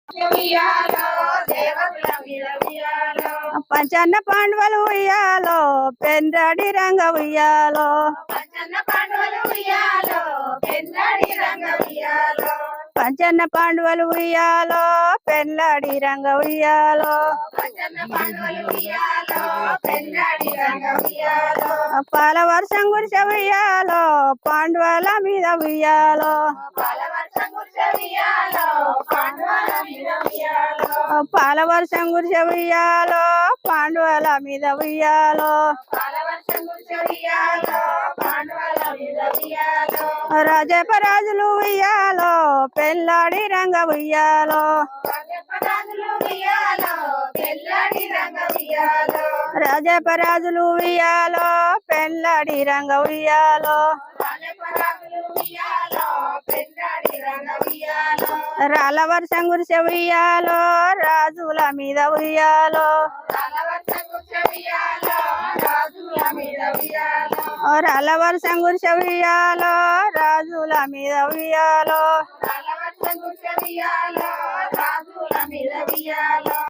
ఉయ్యాలో దేవతల మీద ఉయ్యాలో పంచన్న పాండవులు ఉయ్యాలో పెందడి రంగ ఉయ్యాలో పంచన్న పాండవులు ఉయ్యాలో పెందడి రంగ ఉయ్యాలో పంచన్న పాండవులు ఉయ్యాలో పెందడి రంగ ఉయ్యాలో పంచన్న పాండవులు ఉయ్యాలో పెందడి రంగ ఉయ్యాలో పాల వర్షం కురిసే ఉయ్యాలో పాండవుల మీద ఉయ్యాలో పాల వర్షం కురిసే ఉయ్యాలో పాండవుల మీద ఉయ్యాలో పాల వర్షం కురిసే ఉయ్యాలో పాండవుల మీద ఉయ్యాలో పాల వర్షం కురిసే ఉయ్యాలో పాండవుల మీద ఉయ్యాలో రాజపరాజులు ఉయ్యాలో పెళ్ళాడి రంగ ఉయ్యాలో రాజపరాజులు ఉయ్యాలో పెళ్ళాడి రంగ ఉయ్యాలో రాజపరాజులు ఉయ్యాలో పెళ్ళాడి రంగ ఉయ్యాలో రాజపరాజులు ఉయ్యాలో పెళ్ళాడి రంగ ఉయ్యాలో రాళ్ళ వర్షం కురిసే ఉయ్యాలో రాజుల మీద ఉయ్యాలో పాల వర్షం కురిసే ఉయ్యాలో రాజుల మీద ఉయ్యాలో రాళ్ళ వర్షం కురిసే ఉయ్యాలో రాజుల మీద ఉయ్యాలో పాల వర్షం కురిసే ఉయ్యాలో రాజుల మీద ఉయ్యాలో